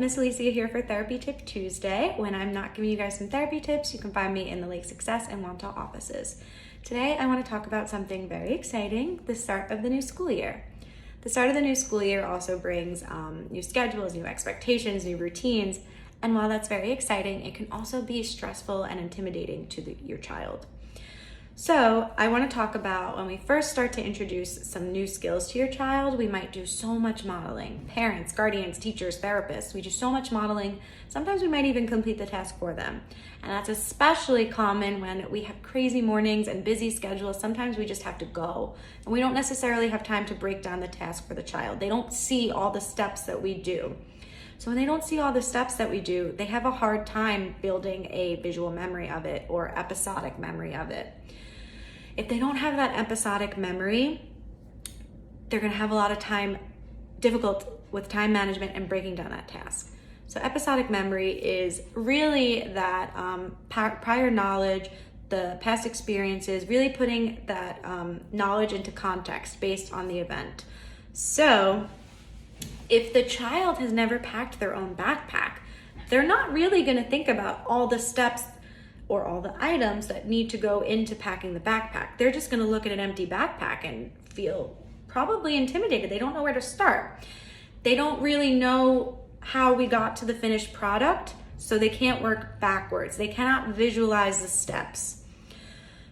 Miss Alecia here for Therapy Tip Tuesday. When I'm not giving you guys some therapy tips, you can find me in the Lake Success and Wantagh offices. Today, I want to talk about something very exciting, the start of the new school year. The start of the new school year also brings new schedules, new expectations, new routines, and while that's very exciting, it can also be stressful and intimidating to your child. So I want to talk about when we first start to introduce some new skills to your child, we might do so much modeling. Parents, guardians, teachers, therapists, we do so much modeling. Sometimes we might even complete the task for them. And that's especially common when we have crazy mornings and busy schedules. Sometimes we just have to go. And we don't necessarily have time to break down the task for the child. They don't see all the steps that we do. So when they don't see all the steps that we do, they have a hard time building a visual memory of it or episodic memory of it. If they don't have that episodic memory, they're going to have a lot of difficult with time management and breaking down that task. So episodic memory is really that prior knowledge, the past experiences, really putting that knowledge into context based on the event. So if the child has never packed their own backpack, they're not really going to think about all the steps or all the items that need to go into packing the backpack. They're just gonna look at an empty backpack and feel probably intimidated. They don't know where to start. They don't really know how we got to the finished product, so they can't work backwards. They cannot visualize the steps.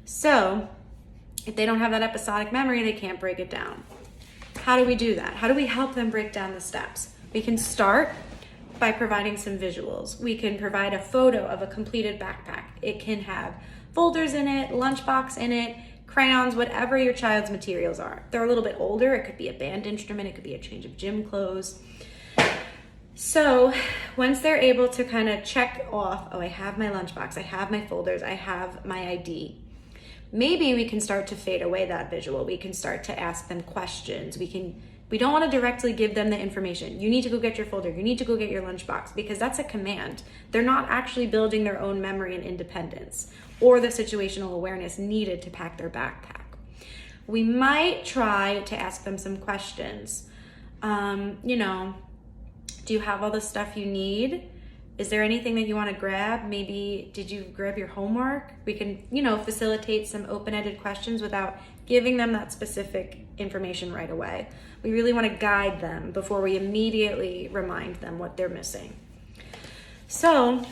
So if they don't have that episodic memory, they can't break it down. How do we do that? How do we help them break down the steps? We can start by providing some visuals. We can provide a photo of a completed backpack. It can have folders in it, lunchbox in it, crayons, whatever your child's materials are. If they're a little bit older, it could be a band instrument, it could be a change of gym clothes. So once they're able to kind of check off, oh, I have my lunchbox, I have my folders, I have my ID, maybe we can start to fade away that visual. We can start to ask them questions. We don't want to directly give them the information. You need to go get your folder. You need to go get your lunchbox, because that's a command. They're not actually building their own memory and independence or the situational awareness needed to pack their backpack. We might try to ask them some questions. Do you have all the stuff you need? Is there anything that you want to grab? Maybe, did you grab your homework? We can, facilitate some open-ended questions without giving them that specific information right away. We really want to guide them before we immediately remind them what they're missing. So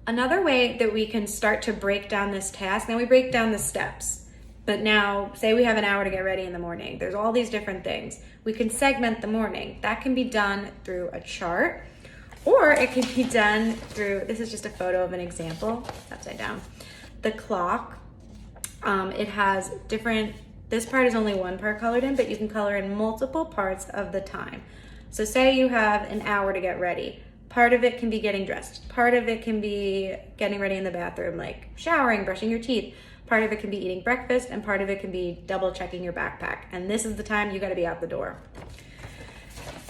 another way that we can start to break down this task, now we break down the steps, but now say we have an hour to get ready in the morning. There's all these different things. We can segment the morning. That can be done through a chart, or it can be done through, this is just a photo of an example, upside down. The clock, it has different, this part is only one part colored in, but you can color in multiple parts of the time. So say you have an hour to get ready. Part of it can be getting dressed. Part of it can be getting ready in the bathroom, like showering, brushing your teeth. Part of it can be eating breakfast, and part of it can be double checking your backpack. And this is the time you gotta be out the door.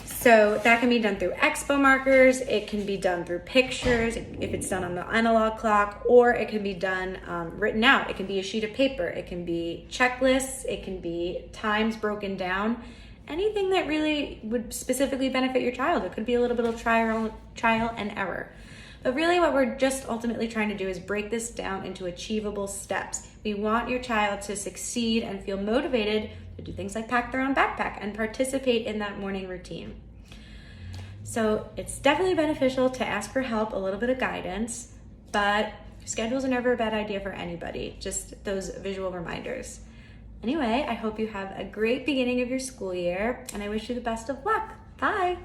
So that can be done through expo markers, it can be done through pictures, if it's done on the analog clock, or it can be done written out. It can be a sheet of paper, it can be checklists, it can be times broken down, anything that really would specifically benefit your child. It could be a little bit of trial and error. But really what we're just ultimately trying to do is break this down into achievable steps. We want your child to succeed and feel motivated to do things like pack their own backpack and participate in that morning routine. So it's definitely beneficial to ask for help, a little bit of guidance, but schedules are never a bad idea for anybody, just those visual reminders. Anyway, I hope you have a great beginning of your school year, and I wish you the best of luck. Bye.